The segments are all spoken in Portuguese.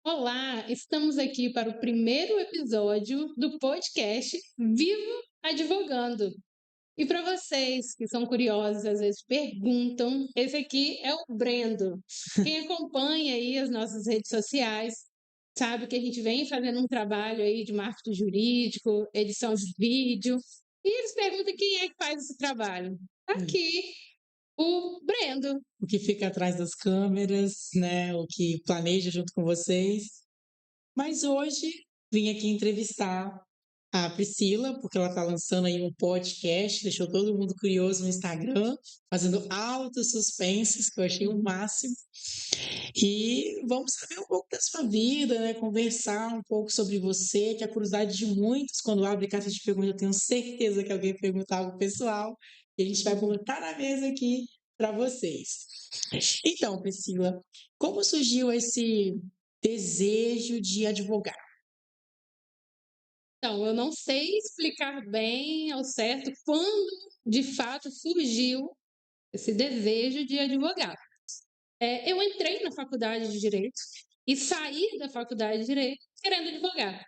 Olá, estamos aqui para o primeiro episódio do podcast Vivo Advogando. E para vocês que são curiosos, às vezes perguntam, esse aqui é o Brendo. Quem acompanha aí as nossas redes sociais sabe que a gente vem fazendo um trabalho aí de marketing jurídico, edição de vídeo, e eles perguntam quem é que faz esse trabalho. Aqui, o Brendo. O que fica atrás das câmeras, né? O que planeja junto com vocês. Mas hoje vim aqui entrevistar a Priscila, porque ela está lançando aí um podcast, deixou todo mundo curioso no Instagram, fazendo altos suspenses, que eu achei o máximo. E vamos saber um pouco da sua vida, né? Conversar um pouco sobre você, que é a curiosidade de muitos, quando abre caixa de perguntas, eu tenho certeza que alguém perguntar algo pessoal, e a gente vai botar na mesa aqui para vocês. Então, Priscila, como surgiu esse desejo de advogar? Então, eu não sei explicar bem ao certo quando, de fato, surgiu esse desejo de advogar. Eu entrei na faculdade de Direito e saí da faculdade de Direito querendo advogar.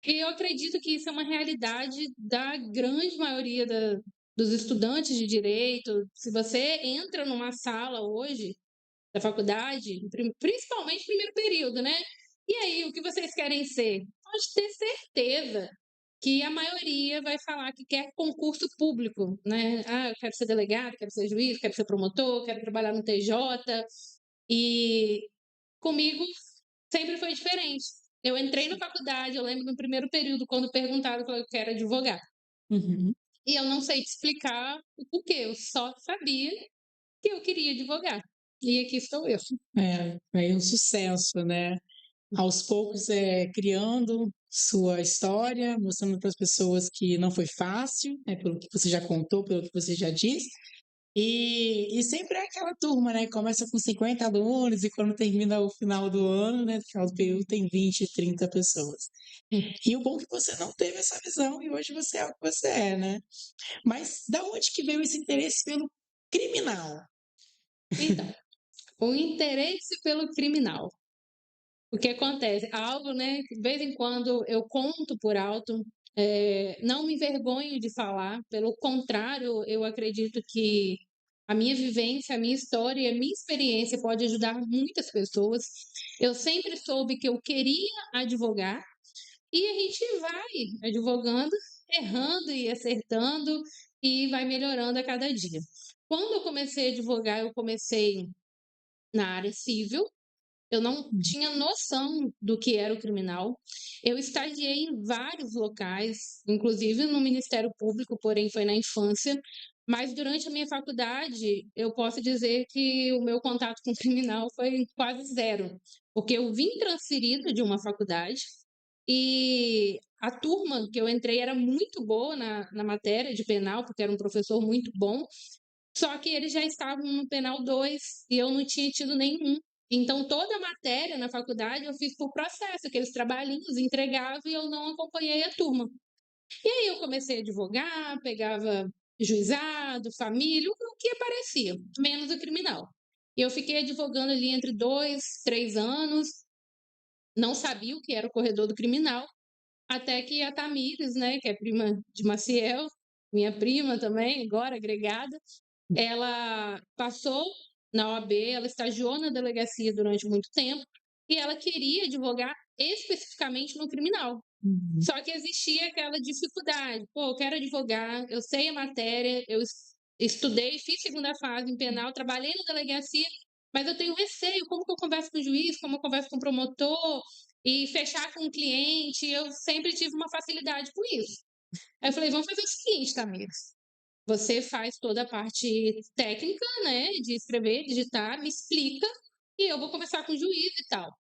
E eu acredito que isso é uma realidade da grande maioria dos estudantes de Direito. Se você entra numa sala hoje da faculdade, principalmente primeiro período, né? E aí, o que vocês querem ser? Pode ter certeza que a maioria vai falar que quer concurso público, né? Ah, eu quero ser delegado, quero ser juiz, quero ser promotor, quero trabalhar no TJ. E comigo sempre foi diferente. Eu entrei na faculdade, eu lembro no primeiro período, quando perguntaram, eu falei, eu quero advogar. Uhum. E eu não sei te explicar o porquê, eu só sabia que eu queria advogar. E aqui estou eu. É um sucesso, né? Aos poucos, criando sua história, mostrando para as pessoas que não foi fácil, né? Pelo que você já contou, pelo que você já disse. E sempre é aquela turma, né? Começa com 50 alunos e quando termina o final do ano, né? No final do período tem 20, 30 pessoas. E o bom é que você não teve essa visão e hoje você é o que você é, né? Mas da onde que veio esse interesse pelo criminal? Então, o interesse pelo criminal. O que acontece? Algo, né, que de vez em quando eu conto por alto, não me envergonho de falar, pelo contrário, eu acredito que a minha vivência, a minha história e a minha experiência pode ajudar muitas pessoas. Eu sempre soube que eu queria advogar e a gente vai advogando, errando e acertando e vai melhorando a cada dia. Quando eu comecei a advogar, eu comecei na área civil, eu não tinha noção do que era o criminal. Eu estagiei em vários locais, inclusive no Ministério Público, porém foi na infância. Mas durante a minha faculdade, eu posso dizer que o meu contato com o criminal foi quase zero, porque eu vim transferida de uma faculdade e a turma que eu entrei era muito boa na matéria de penal, porque era um professor muito bom, só que eles já estavam no penal 2 e eu não tinha tido nenhum. Então, toda a matéria na faculdade eu fiz por processo, aqueles trabalhinhos, entregava e eu não acompanhei a turma. E aí eu comecei a advogar, pegava juizado, família, o que aparecia, menos o criminal. E eu fiquei advogando ali entre 2, 3 anos, não sabia o que era o corredor do criminal, até que a Tamires, né, que é prima de Maciel, minha prima também, agora agregada, ela passou na OAB, ela estagiou na delegacia durante muito tempo e ela queria advogar especificamente no criminal. Uhum. Só que existia aquela dificuldade. Pô, eu quero advogar, eu sei a matéria, eu estudei, fiz segunda fase em penal, trabalhei na delegacia, mas eu tenho receio, como que eu converso com o juiz, como eu converso com o promotor e fechar com o cliente, eu sempre tive uma facilidade com isso. Aí eu falei, vamos fazer o seguinte, Tamires, você faz toda a parte técnica, né, de escrever, digitar, me explica e eu vou conversar com o juiz e tal.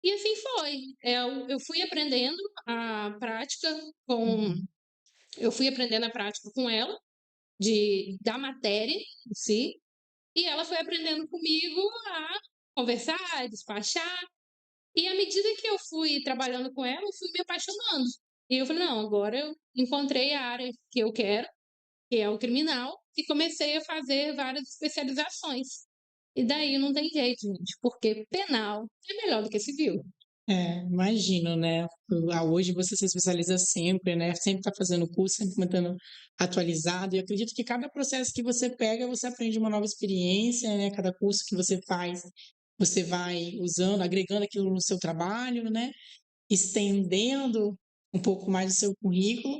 E assim foi. Eu fui aprendendo a prática com, eu fui aprendendo a prática com ela da matéria em si, e ela foi aprendendo comigo a conversar, a despachar. E à medida que eu fui trabalhando com ela, eu fui me apaixonando. E eu falei, não, agora eu encontrei a área que eu quero, que é o criminal, e comecei a fazer várias especializações. E daí não tem jeito, gente, porque penal é melhor do que civil. Imagino, né? Hoje você se especializa sempre, né? Sempre está fazendo curso, sempre mantendo atualizado. E acredito que cada processo que você pega, você aprende uma nova experiência, né? Cada curso que você faz, você vai usando, agregando aquilo no seu trabalho, né? Estendendo um pouco mais o seu currículo.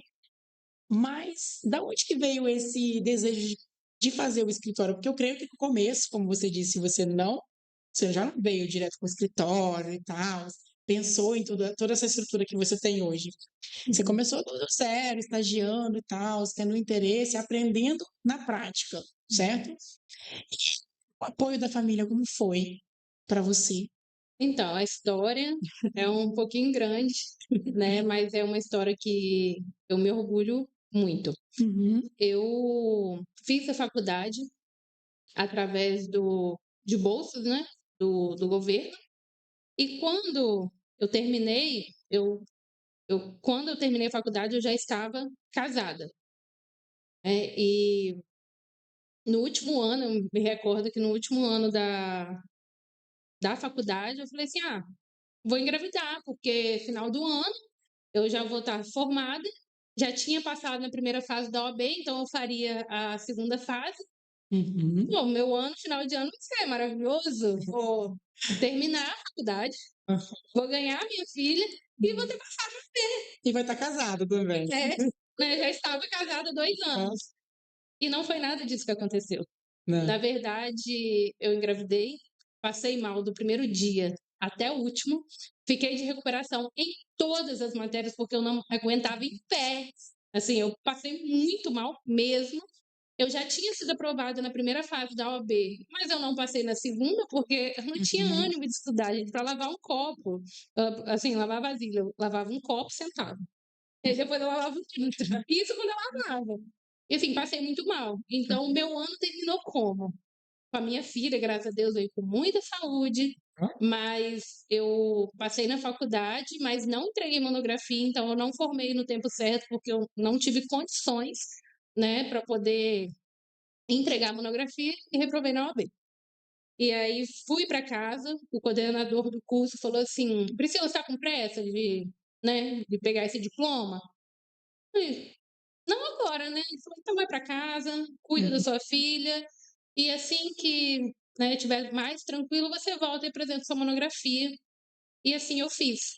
Mas da onde que veio esse desejo de fazer o escritório? Porque eu creio que no começo, como você disse, você já não veio direto para o escritório e tal, pensou em toda essa estrutura que você tem hoje. Você começou do zero, estagiando e tal, tendo interesse, aprendendo na prática, certo? O apoio da família, como foi para você? Então, a história é um pouquinho grande, né? Mas é uma história que eu me orgulho muito. Uhum, Eu fiz a faculdade através de bolsas, né? Do governo. E quando eu terminei, quando eu terminei a faculdade, eu já estava casada, né? E no último ano, eu me recordo que no último ano da faculdade, eu falei assim: ah, vou engravidar, porque final do ano eu já vou estar formada, já tinha passado na primeira fase da OAB, então eu faria a segunda fase. uhum, Bom, meu ano, final de ano, vai ser maravilhoso. Vou terminar a faculdade, vou ganhar minha filha e vou ter passado. E vai estar casado também. Né? Já estava casada há 2 anos. E não foi nada disso que aconteceu. Né? Na verdade, eu engravidei, passei mal do primeiro dia até o último, fiquei de recuperação em todas as matérias porque eu não aguentava em pé. Assim, eu passei muito mal mesmo. Eu já tinha sido aprovada na primeira fase da OAB, mas eu não passei na segunda porque eu não tinha Uhum. ânimo de estudar, gente, para lavar um copo. Assim, lavar vasilha, eu lavava um copo sentado. E depois eu lavava o outro. Isso quando eu lavava. E assim, passei muito mal. Então, o meu ano terminou como? Com a minha filha, graças a Deus, veio com muita saúde, mas eu passei na faculdade, mas não entreguei monografia, então eu não formei no tempo certo, porque eu não tive condições, né, para poder entregar a monografia e reprovei na OAB. E aí fui para casa, o coordenador do curso falou assim: Priscila, você está com pressa de pegar esse diploma? Eu falei, não agora, né? Ele falou, então vai para casa, cuida da sua filha, e assim que, né, estiver mais tranquilo, você volta e apresenta sua monografia. E assim eu fiz.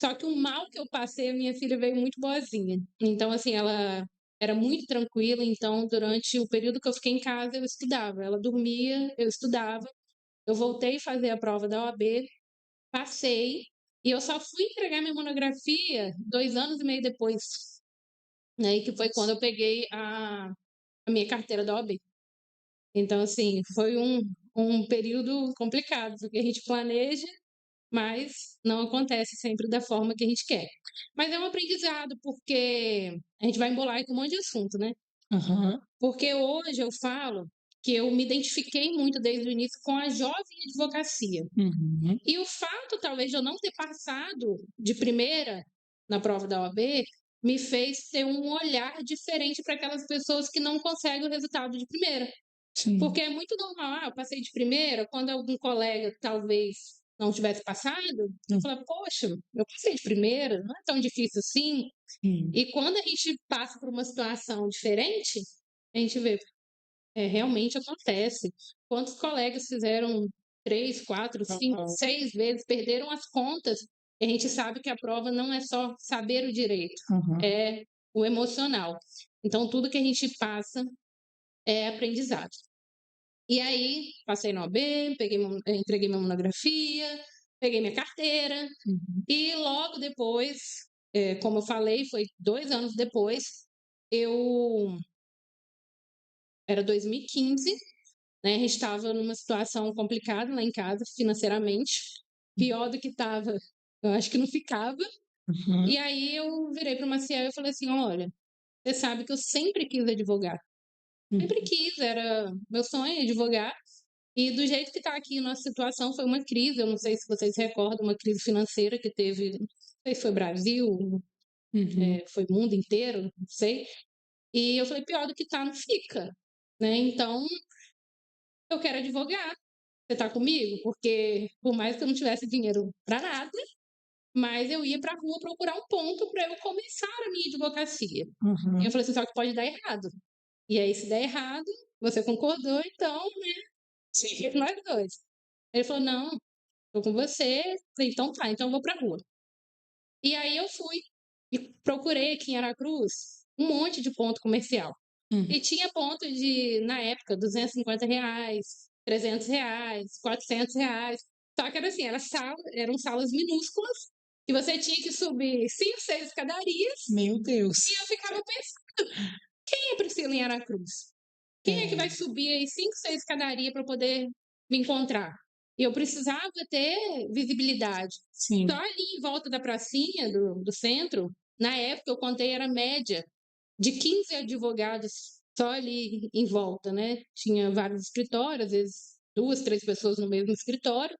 Só que o mal que eu passei, a minha filha veio muito boazinha. Então, assim, ela era muito tranquila. Então, durante o período que eu fiquei em casa, eu estudava. Ela dormia, eu estudava. Eu voltei a fazer a prova da OAB, passei. E eu só fui entregar minha monografia 2 anos e meio depois, né? Que foi quando eu peguei a minha carteira da OAB. Então, assim, foi um período complicado, porque a gente planeja, mas não acontece sempre da forma que a gente quer. Mas é um aprendizado, porque a gente vai embolar aí com um monte de assunto, né? Aham. Porque hoje eu falo que eu me identifiquei muito desde o início com a jovem advocacia. Uhum. E o fato, talvez, de eu não ter passado de primeira na prova da OAB me fez ter um olhar diferente para aquelas pessoas que não conseguem o resultado de primeira. Sim. Porque é muito normal, eu passei de primeira, quando algum colega talvez não tivesse passado, eu falava, poxa, eu passei de primeira, não é tão difícil assim. Sim. E quando a gente passa por uma situação diferente, a gente vê, realmente acontece. Quantos colegas fizeram 3, 4, 5, Aham. 6 vezes, perderam as contas, e a gente sabe que a prova não é só saber o direito, Aham. é o emocional. Então, tudo que a gente passa é aprendizado. E aí, passei no OAB, entreguei minha monografia, peguei minha carteira, Uhum. e logo depois, como eu falei, foi 2 anos depois, eu. Era 2015, né? A gente estava numa situação complicada lá em casa, financeiramente, pior do que estava, eu acho que não ficava. Uhum. E aí eu virei para o Maciel e falei assim: olha, você sabe que eu sempre quis advogar. Sempre Uhum. quis, era meu sonho advogar. E do jeito que está aqui, nossa situação foi uma crise. Eu não sei se vocês recordam, uma crise financeira que teve, não sei se foi Brasil, Uhum. foi mundo inteiro, não sei. E eu falei, pior do que tá, não fica. Né? Então, eu quero advogar. Você está comigo? Porque, por mais que eu não tivesse dinheiro para nada, mas eu ia para a rua procurar um ponto para eu começar a minha advocacia. E Uhum. eu falei assim: "Só que pode dar errado". E aí se der errado, você concordou, então, né, Sim. nós 2. Ele falou: "Não, tô com você". Falei: "Então tá, então eu vou pra rua". E aí eu fui e procurei aqui em Aracruz um monte de ponto comercial. Uhum. E tinha ponto de, na época, R$ 250, R$ 300, R$ 400. Só que era assim, eram salas minúsculas, que você tinha que subir 5, 6 escadarias, Meu Deus. e eu ficava pensando: "Quem é Priscila em Aracruz? Quem é que vai É, subir aí 5, 6 escadarias para poder me encontrar?". E eu precisava ter visibilidade. Só sim. ali em volta da pracinha do centro, na época eu contei, era média de 15 advogados só ali em volta, né? Tinha vários escritórios, às vezes 2, 3 pessoas no mesmo escritório.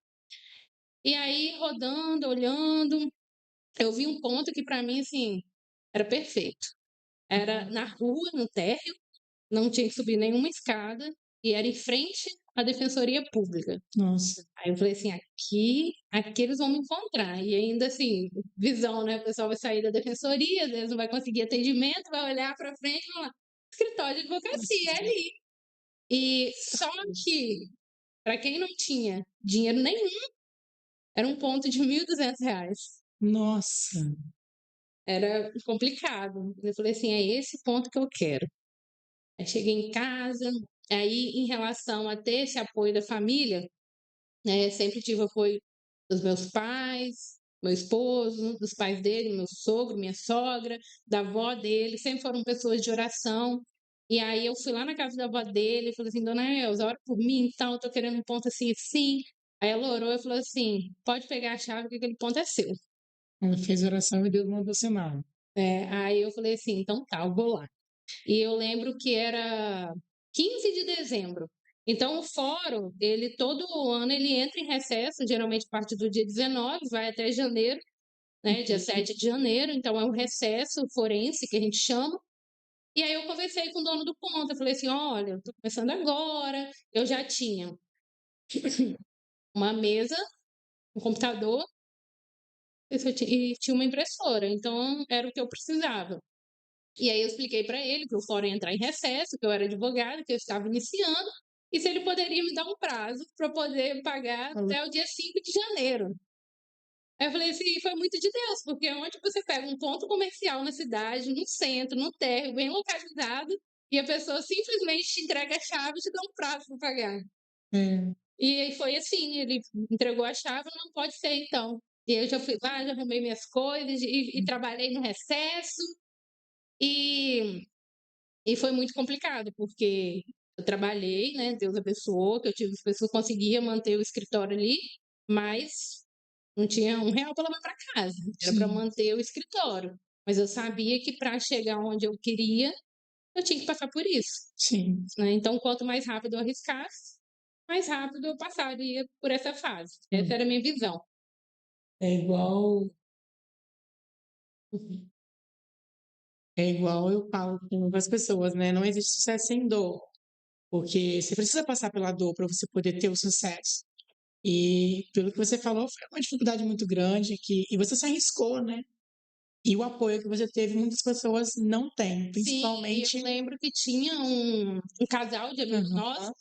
E aí, rodando, olhando, eu vi um ponto que para mim, assim, era perfeito. Era na rua, no térreo, não tinha que subir nenhuma escada e era em frente à defensoria pública. Nossa. Aí eu falei assim: aqui eles vão me encontrar. E ainda assim, visão, né? O pessoal vai sair da defensoria, às vezes não vai conseguir atendimento, vai olhar para frente e falar: escritório de advocacia é ali. E só que, para quem não tinha dinheiro nenhum, era um ponto de R$ 1.200. Nossa. Era complicado. Eu falei assim: é esse ponto que eu quero. Aí cheguei em casa, aí em relação a ter esse apoio da família, né, sempre tive apoio dos meus pais, meu esposo, dos pais dele, meu sogro, minha sogra, da avó dele, sempre foram pessoas de oração. E aí eu fui lá na casa da avó dele e falei assim: "Dona Elza, ora por mim, então, eu tô querendo um ponto assim, assim". Aí ela orou e falou assim: "Pode pegar a chave que aquele ponto é seu". Ela fez oração e Deus mandou sinal. Aí eu falei assim: "Então tá, eu vou lá". E eu lembro que era 15 de dezembro. Então o fórum, ele todo ano ele entra em recesso, geralmente a partir do dia 19, vai até janeiro, né, dia 7 de janeiro, então é um recesso forense que a gente chama. E aí eu conversei com o dono do ponto, eu falei assim: "Olha, eu tô começando agora". Eu já tinha uma mesa, um computador, e tinha uma impressora, então era o que eu precisava. E aí eu expliquei para ele que o fórum ia entrar em recesso, que eu era advogada, que eu estava iniciando, e se ele poderia me dar um prazo para poder pagar Falou. até o dia 5 de janeiro. Aí eu falei assim, foi muito de Deus, porque onde você pega um ponto comercial na cidade, no centro, no térreo, bem localizado, e a pessoa simplesmente te entrega a chave e te dá um prazo para pagar. É. E aí foi assim, ele entregou a chave, não pode ser então. E aí eu já fui lá, já arrumei minhas coisas e trabalhei no recesso. E E foi muito complicado, porque eu trabalhei, né, Deus abençoou, que eu tive pessoas que conseguia manter o escritório ali, mas não tinha R$ 1 para levar para casa, era para Sim, manter o escritório. Mas eu sabia que para chegar onde eu queria, eu tinha que passar por isso, sim. né. Então quanto mais rápido eu arriscasse, mais rápido eu passaria por essa fase. Essa Hum. era a minha visão. É igual Uhum. é igual eu falo com as pessoas, né, não existe sucesso sem dor, porque você precisa passar pela dor para você poder ter o sucesso. E pelo que você falou, foi uma dificuldade muito grande e você se arriscou, né. E o apoio que você teve, muitas pessoas não têm, Sim, e principalmente. eu lembro que tinha um casal de amigos nossos, Aham.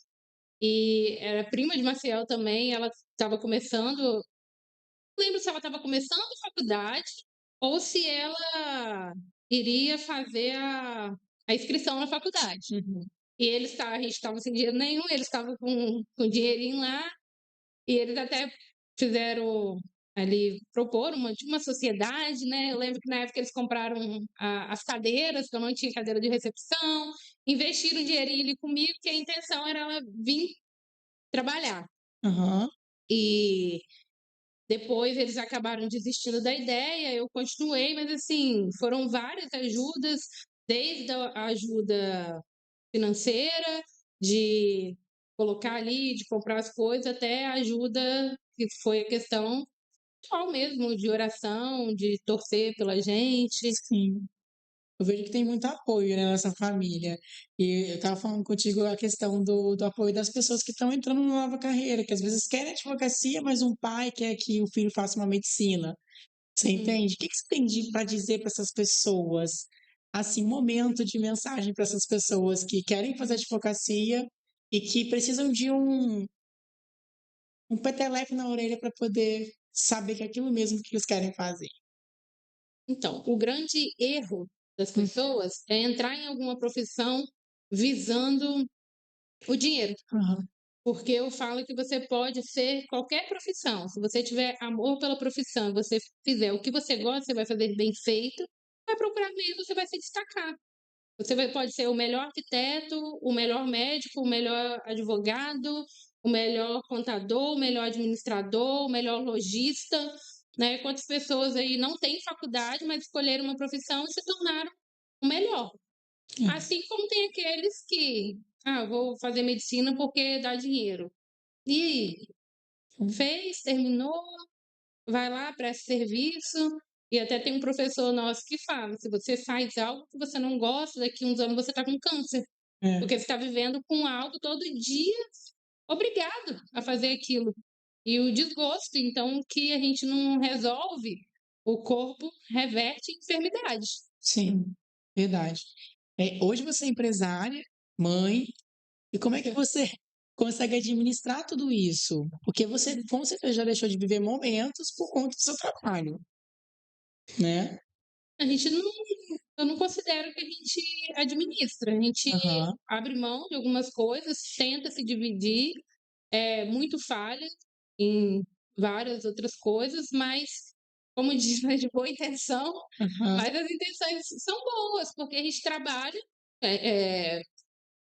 e era prima de Maciel também, ela estava começando, não lembro se ela estava começando a faculdade ou se ela iria fazer a inscrição na faculdade. Uhum. E a gente estava sem dinheiro nenhum, eles estavam com dinheirinho lá, e eles até fizeram ali, propor tipo uma sociedade, né? Eu lembro que na época eles compraram as cadeiras, que eu não tinha cadeira de recepção, investiram um dinheirinho ali comigo, que a intenção era ela vir trabalhar. Aham. E depois eles acabaram desistindo da ideia, eu continuei, mas assim, foram várias ajudas, desde a ajuda financeira, de colocar ali, de comprar as coisas, até a ajuda que foi a questão pessoal mesmo, de oração, de torcer pela gente. Sim. Eu vejo que tem muito apoio, né, nessa família. E eu estava falando contigo a questão do apoio das pessoas que estão entrando numa nova carreira, que às vezes querem advocacia, mas um pai quer que o filho faça uma medicina. Você entende? O que você tem para dizer para essas pessoas? Assim, momento de mensagem para essas pessoas que querem fazer advocacia e que precisam de um peteleco na orelha para poder saber que é aquilo mesmo que eles querem fazer. Então, o grande erro das pessoas é entrar em alguma profissão visando o dinheiro. Aham. Porque eu falo que você pode ser qualquer profissão. Se você tiver amor pela profissão e você fizer o que você gosta, você vai fazer bem feito, vai procurar meio, você vai se destacar. Pode ser o melhor arquiteto, o melhor médico, o melhor advogado, o melhor contador, o melhor administrador, o melhor lojista, né? Quantas pessoas aí não têm faculdade, mas escolheram uma profissão e se tornaram o melhor. Assim como tem aqueles que, vou fazer medicina porque dá dinheiro. E aí? Fez, terminou, vai lá, presta serviço. E até tem um professor nosso que fala: se você faz algo que você não gosta, daqui a uns anos você está com câncer. Porque você está vivendo com algo todo dia, obrigado a fazer aquilo. E o desgosto, então, que a gente não resolve, o corpo reverte em enfermidade. Sim, verdade. Hoje você é empresária, mãe, e como é que você consegue administrar tudo isso? Porque você com certeza já deixou de viver momentos por conta do seu trabalho, né? A gente não, eu não considero que a gente administra. A gente Aham. abre mão de algumas coisas, tenta se dividir, é muito falha em várias outras coisas, mas, como diz, é de boa intenção, Aham. mas as intenções são boas, porque a gente trabalha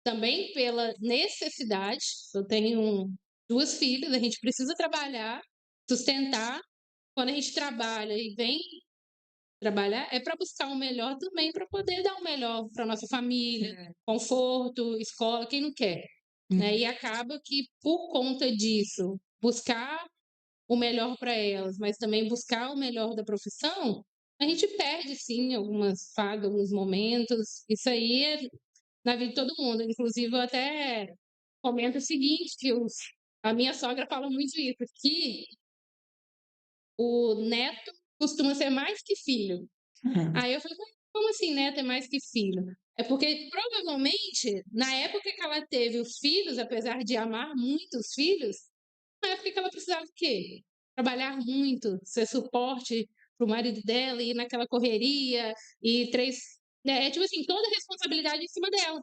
também pela necessidade. Eu tenho 2 filhas, a gente precisa trabalhar, sustentar. Quando a gente trabalha e vem trabalhar, é para buscar o melhor também, para poder dar o melhor para nossa família, conforto, escola, quem não quer, né? E acaba que, por conta disso, buscar o melhor para elas, mas também buscar o melhor da profissão, a gente perde sim algumas fases, alguns momentos. Isso aí é na vida de todo mundo. Inclusive, eu até comento o seguinte, que a minha sogra fala muito isso, que o neto costuma ser mais que filho. Aí eu falei: "Mas como assim neto é mais que filho?" É porque provavelmente, na época que ela teve os filhos, apesar de amar muito os filhos, na época que ela precisava o quê? Trabalhar muito, ser suporte para o marido dela, ir naquela correria, e 3, né, é tipo assim, toda a responsabilidade em cima dela.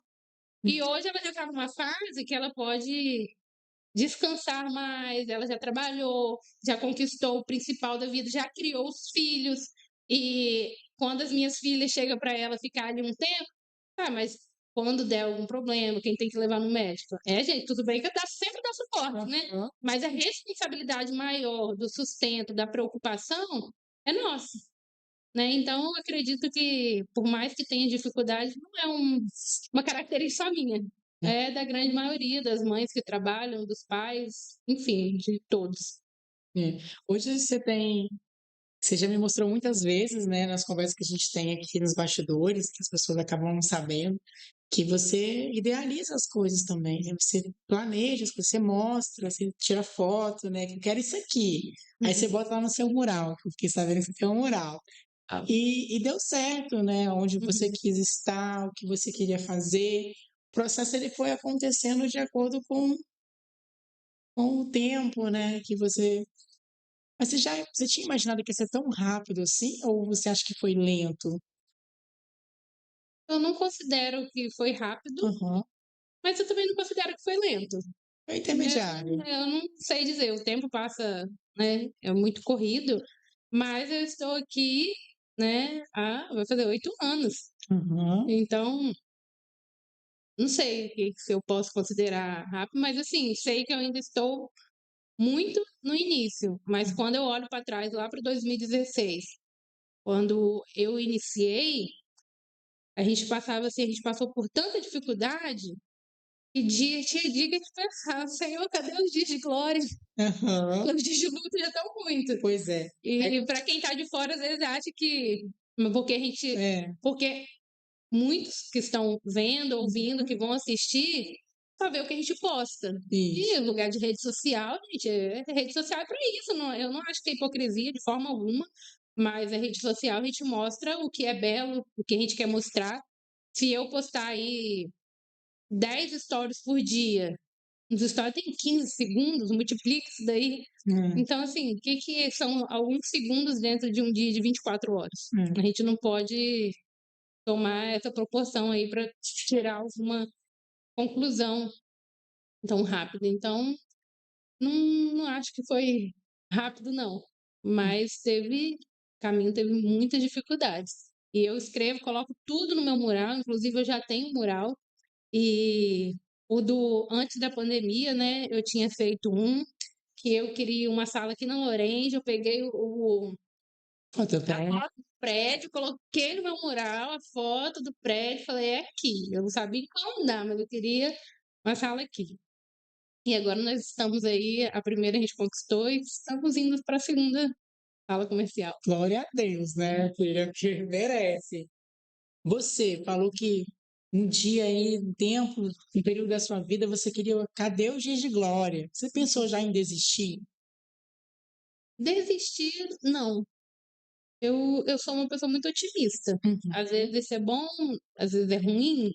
E hoje ela já está numa fase que ela pode descansar mais, ela já trabalhou, já conquistou o principal da vida, já criou os filhos. E quando as minhas filhas chegam para ela ficar ali um tempo, mas quando der algum problema, quem tem que levar no médico? Gente, tudo bem que eu sempre dá suporte, né? Mas a responsabilidade maior do sustento, da preocupação, é nossa. Né? Então, eu acredito que, por mais que tenha dificuldade, não é uma característica só minha. É da grande maioria das mães que trabalham, dos pais, enfim, de todos. Hoje você já me mostrou muitas vezes, né, nas conversas que a gente tem aqui nos bastidores, que as pessoas acabam não sabendo, que você idealiza as coisas também, né? Você planeja as coisas, você mostra, você tira foto, né? Que eu quero isso aqui. Aí você bota lá no seu mural, que eu fiquei sabendo que você tem um mural. E deu certo, né? Onde você quis estar, o que você queria fazer. O processo ele foi acontecendo de acordo com o tempo, né? Que você. Mas você tinha imaginado que ia ser tão rápido assim? Ou você acha que foi lento? Eu não considero que foi rápido, Aham. mas eu também não considero que foi lento. É intermediário. Eu não sei dizer, o tempo passa, né? É muito corrido, mas eu estou aqui, né? Vai fazer 8 anos. Aham. Então, não sei o que se eu posso considerar rápido, mas assim, sei que eu ainda estou muito no início. Mas quando eu olho para trás, lá para 2016, quando eu iniciei, a gente passava assim, a gente passou por tanta dificuldade que tinha dia que a gente pensava: Senhor, cadê os dias de glória? Aham. Os dias de luta já estão muito. Pois é. E para quem está de fora, às vezes acha que porque a gente, É. porque muitos que estão vendo, ouvindo, que vão assistir, para ver o que a gente posta. E Isso. no lugar de rede social, gente, rede social é para isso. Não, eu não acho que é hipocrisia de forma alguma, Mas a rede social a gente mostra o que é belo, o que a gente quer mostrar. Se eu postar aí 10 stories por dia, os stories tem 15 segundos, multiplica isso daí. Então, assim, o que são alguns segundos dentro de um dia de 24 horas? A gente não pode tomar essa proporção aí para tirar alguma conclusão tão rápida. Então, não acho que foi rápido, não. Mas caminho teve muitas dificuldades. E eu escrevo, coloco tudo no meu mural, inclusive eu já tenho um mural. E antes da pandemia, né, eu tinha feito que eu queria uma sala aqui na Lorenz, eu peguei a foto do prédio, coloquei no meu mural a foto do prédio, falei, é aqui. Eu não sabia como dar, mas eu queria uma sala aqui. E agora nós estamos aí, a primeira a gente conquistou e estamos indo para a segunda sala comercial. Glória a Deus, né, filha? Que merece. Você falou que um dia aí, um período da sua vida, você queria, cadê os dias de glória? Você pensou já em desistir? Desistir, não. Eu sou uma pessoa muito otimista. Às vezes isso é bom, às vezes é ruim.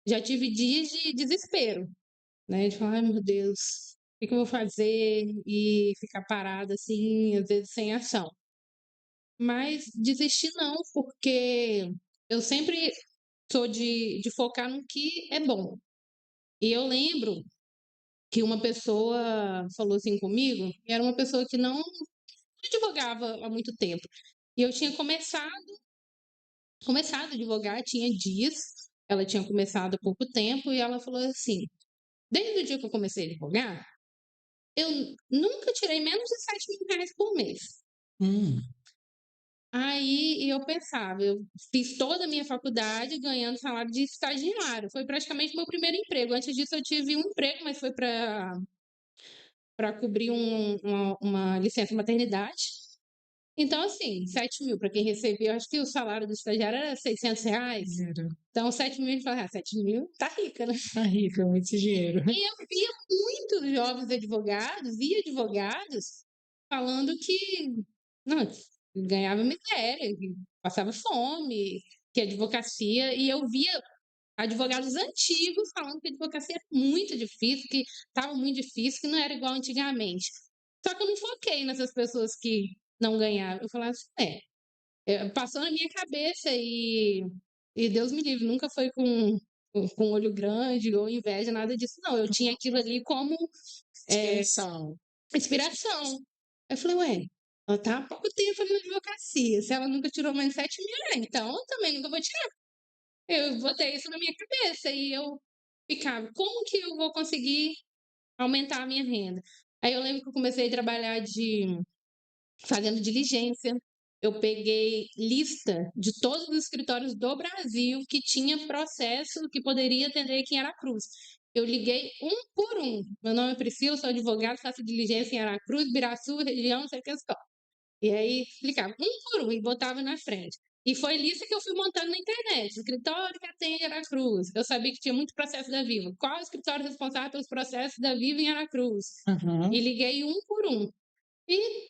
Já tive dias de desespero, né? De falar, ai meu Deus, o que eu vou fazer? E ficar parada assim, às vezes sem ação. Mas desistir não, porque eu sempre sou de focar no que é bom. E eu lembro que uma pessoa falou assim comigo, e era uma pessoa que não advogava há muito tempo. E eu tinha começado a advogar, tinha dias, ela tinha começado há pouco tempo, e ela falou assim: desde o dia que eu comecei a advogar, eu nunca tirei menos de R$ 7.000 por mês. Aí eu pensava, eu fiz toda a minha faculdade ganhando salário de estagiário. Foi praticamente meu primeiro emprego. Antes disso, eu tive um emprego, mas foi para cobrir uma licença maternidade. Então, assim, 7 mil para quem recebia, acho que o salário do estagiário era R$ 600. Então, 7 mil, a gente fala, 7 mil, tá rica, né? Tá rica, muito dinheiro. E eu via muitos jovens advogados e advogados falando que não, ganhava miséria, que passava fome, que advocacia, e eu via advogados antigos falando que a advocacia era muito difícil, que estava muito difícil, que não era igual antigamente. Só que eu não foquei nessas pessoas que não ganhavam. Eu falava assim, passou na minha cabeça e Deus me livre, nunca foi com olho grande ou inveja, nada disso. Não, eu tinha aquilo ali como inspiração. Eu falei, ela tá há pouco tempo na advocacia. Se ela nunca tirou mais de 7 mil, então eu também nunca vou tirar. Eu botei isso na minha cabeça e eu ficava, como que eu vou conseguir aumentar a minha renda? Aí eu lembro que eu comecei a trabalhar fazendo diligência. Eu peguei lista de todos os escritórios do Brasil que tinha processo que poderia atender aqui em Aracruz. Eu liguei um por um. Meu nome é Priscila, sou advogada, faço diligência em Aracruz, Biraçu, região, não sei o que. E aí explicava um por um e botava na frente. E foi lista que eu fui montando na internet. Escritório que atende Aracruz. Eu sabia que tinha muito processo da Viva. Qual é o escritório responsável pelos processos da Viva em Aracruz? E liguei um por um. E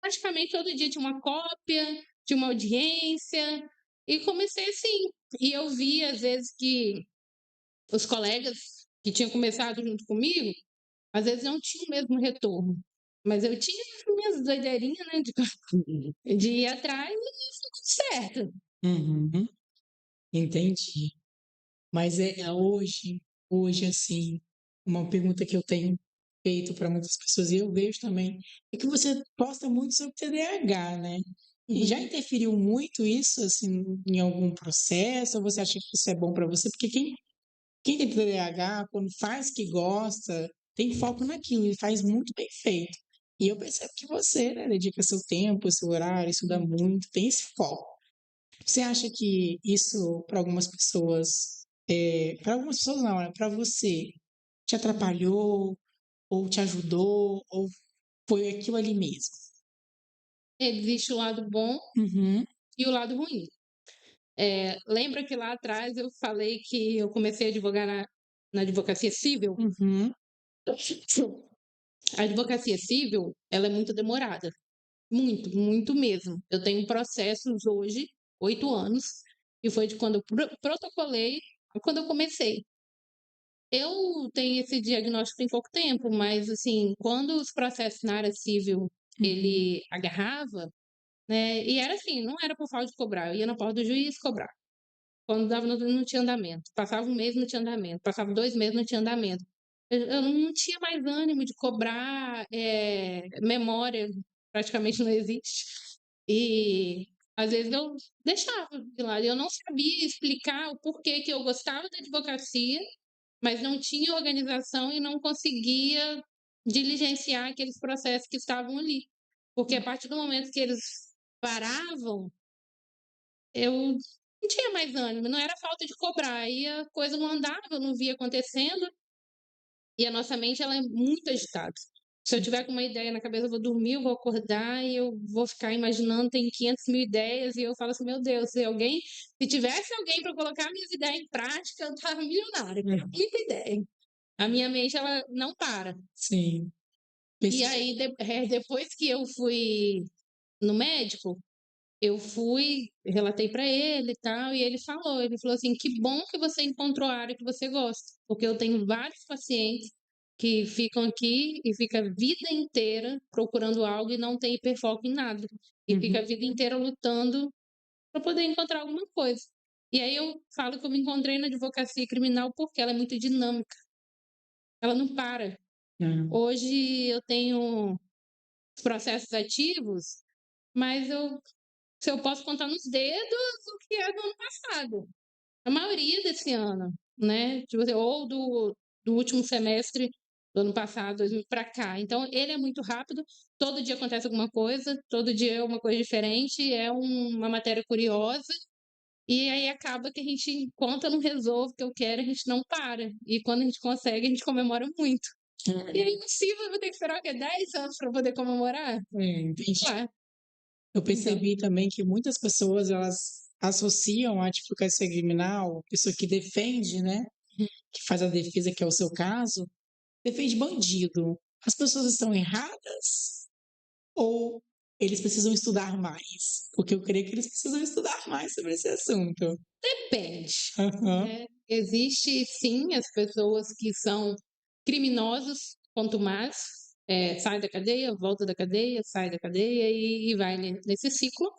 praticamente todo dia tinha uma cópia, tinha uma audiência. E comecei assim. E eu vi, às vezes, que os colegas que tinham começado junto comigo, às vezes não tinham o mesmo retorno. Mas eu tinha as minhas doideirinhas, né? De ir atrás e ficou tudo certo. Entendi. Mas hoje, assim, uma pergunta que eu tenho feito para muitas pessoas, e eu vejo também, é que você posta muito sobre TDAH, né? E já interferiu muito isso, assim, em algum processo? Ou você acha que isso é bom para você? Porque quem tem TDAH, quando faz que gosta, tem foco naquilo e faz muito bem feito. E eu percebo que você, né, dedica seu tempo, seu horário, estuda muito, tem esse foco. Você acha que isso, para algumas pessoas não, né? Para você, te atrapalhou, ou te ajudou, ou foi aquilo ali mesmo? Existe o lado bom e o lado ruim. Lembra que lá atrás eu falei que eu comecei a advogar na advocacia civil? A advocacia civil, ela é muito demorada. muito, muito mesmo. Eu tenho processos hoje, 8 anos, e foi de quando eu protocolei a quando eu comecei. Eu tenho esse diagnóstico tem pouco tempo, mas, assim, quando os processos na área civil, ele agarrava, né, e era assim, não era por falta de cobrar, eu ia na porta do juiz cobrar. Quando dava não tinha andamento, passava 1 mês, não tinha andamento, passava 2 meses, não tinha andamento. Eu não tinha mais ânimo de cobrar, memória praticamente não existe. E, às vezes, eu deixava de lado. Eu não sabia explicar o porquê que eu gostava da advocacia, mas não tinha organização e não conseguia diligenciar aqueles processos que estavam ali. Porque a partir do momento que eles paravam, eu não tinha mais ânimo, não era falta de cobrar, aí a coisa não andava, eu não via acontecendo, e a nossa mente ela é muito agitada. Se eu tiver com uma ideia na cabeça, eu vou dormir, eu vou acordar e eu vou ficar imaginando, tem 500.000 ideias, e eu falo assim, meu Deus, se tivesse alguém para colocar minhas ideias em prática, eu estava milionária, muita ideia. A minha mente, ela não para. Sim. E aí, depois que eu fui no médico, eu fui, relatei para ele e tal, e ele falou assim: "Que bom que você encontrou a área que você gosta, porque eu tenho vários pacientes que ficam aqui e fica a vida inteira procurando algo e não tem hiperfoco em nada, e fica a vida inteira lutando para poder encontrar alguma coisa". E aí eu falo que eu me encontrei na advocacia criminal porque ela é muito dinâmica, ela não para. Hoje eu tenho os processos ativos, mas se eu posso contar nos dedos o que é do ano passado. A maioria desse ano, né? Tipo assim, ou do último semestre do ano passado para cá. Então, ele é muito rápido, todo dia acontece alguma coisa, todo dia é uma coisa diferente, é uma matéria curiosa, e aí acaba que a gente, enquanto eu não resolvo o que eu quero, a gente não para. E quando a gente consegue, a gente comemora muito. E aí, impossível, eu vou ter que esperar o quê? 10 anos para poder comemorar? Entendi. Claro. Eu percebi também que muitas pessoas elas associam a advocacia criminal, pessoa que defende, né, que faz a defesa, que é o seu caso, defende bandido. As pessoas estão erradas ou eles precisam estudar mais? Porque eu creio que eles precisam estudar mais sobre esse assunto. Depende, Aham. né. Existe sim as pessoas que são criminosos, quanto mais, sai da cadeia, volta da cadeia, sai da cadeia e vai nesse ciclo,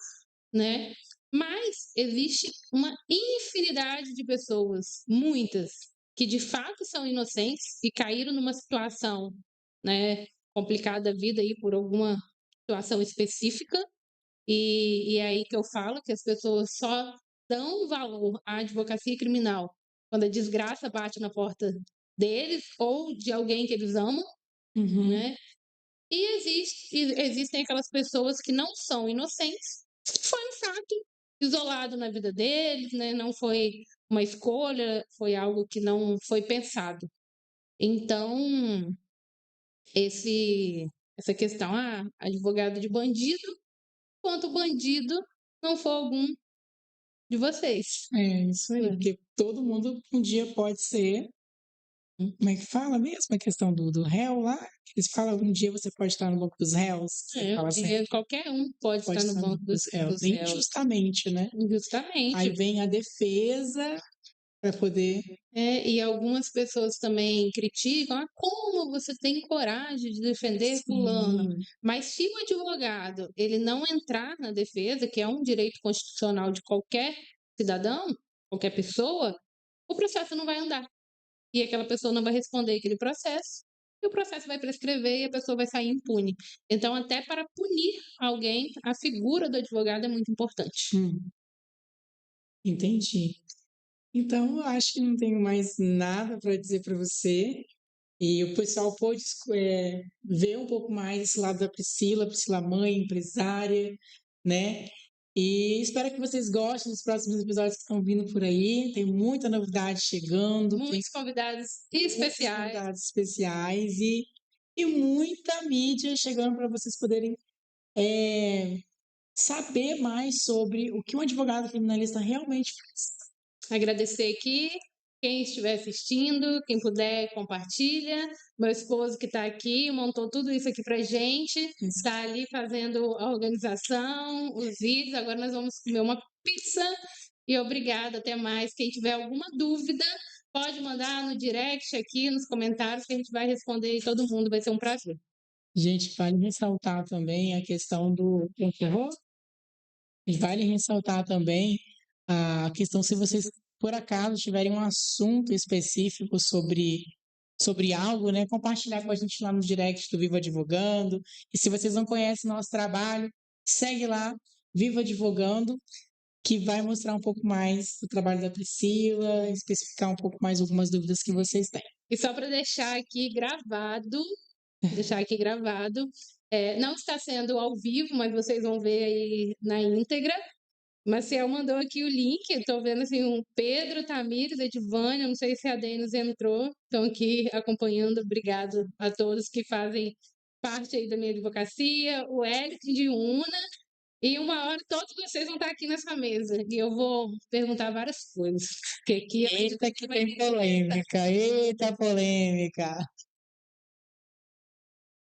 né. Mas existe uma infinidade de pessoas, muitas, que de fato são inocentes e caíram numa situação, né, complicada da vida aí por alguma situação específica, e é aí que eu falo que as pessoas só dão valor à advocacia criminal quando a desgraça bate na porta deles ou de alguém que eles amam, né. E existem aquelas pessoas que não são inocentes, foi um fato isolado na vida deles, né, não foi uma escolha, foi algo que não foi pensado. Então, essa questão, advogado de bandido, quanto bandido não for algum de vocês. É isso aí, porque todo mundo um dia pode ser, como é que fala mesmo a questão do réu lá? Eles falam um dia você pode estar no banco dos réus, você fala assim, Qualquer um pode pode estar no estar no banco banco dos réus, dos réus. injustamente, né? Aí Injustamente. vem a defesa para poder. E algumas pessoas também criticam: como você tem coragem de defender fulano? Sim, Mas se o advogado ele não entrar na defesa, que é um direito constitucional de qualquer cidadão, qualquer pessoa, o processo não vai andar. E aquela pessoa não vai responder aquele processo, e o processo vai prescrever e a pessoa vai sair impune. Então, até para punir alguém, a figura do advogado é muito importante. entendi. Então, eu acho que não tenho mais nada para dizer para você. E o pessoal pôde ver um pouco mais esse lado da Priscila, Priscila mãe, empresária, né? E espero que vocês gostem dos próximos episódios que estão vindo por aí. Tem muita novidade chegando, tem Muitos convidados muitos especiais. convidados especiais e muita mídia chegando para vocês poderem saber mais sobre o que um advogado criminalista realmente faz. Agradecer aqui Quem estiver assistindo, quem puder, compartilha. Meu esposo que está aqui montou tudo isso aqui para gente, está ali fazendo a organização, os vídeos. Agora nós vamos comer uma pizza. E obrigada, até mais. Quem tiver alguma dúvida, pode mandar no direct aqui, nos comentários, que a gente vai responder todo mundo. Vai ser um prazer. Gente, vale ressaltar também a questão do. Encerrou? Vale ressaltar também a questão, se vocês, por acaso, tiverem um assunto específico sobre algo, né? Compartilhar com a gente lá no direct do Viva Advogando. E se vocês não conhecem nosso trabalho, segue lá, Viva Advogando, que vai mostrar um pouco mais do trabalho da Priscila, especificar um pouco mais algumas dúvidas que vocês têm. E só para deixar aqui gravado, não está sendo ao vivo, mas vocês vão ver aí na íntegra. Maciel mandou aqui o link, estou vendo assim, um Pedro, Tamires, Edvânia, não sei se a Denis entrou, estão aqui acompanhando, obrigado a todos que fazem parte aí da minha advocacia, o Eric de Una, e uma hora todos vocês vão estar aqui nessa mesa, e eu vou perguntar várias coisas. Porque aqui Eita, que tem polêmica, eita polêmica.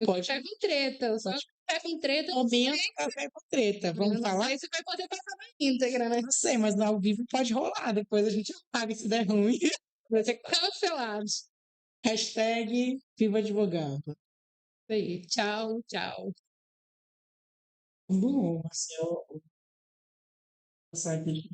Pode. Café com treta, só café com treta. Momento café com treta. Vamos falar? Aí você vai poder passar na íntegra, né? Não sei, mas no ao vivo pode rolar. Depois a gente apaga se der ruim. Vai ser cancelado. Hashtag Viva Advogando. Isso aí. Tchau, tchau. Bom, Marcelo. Passar aqui.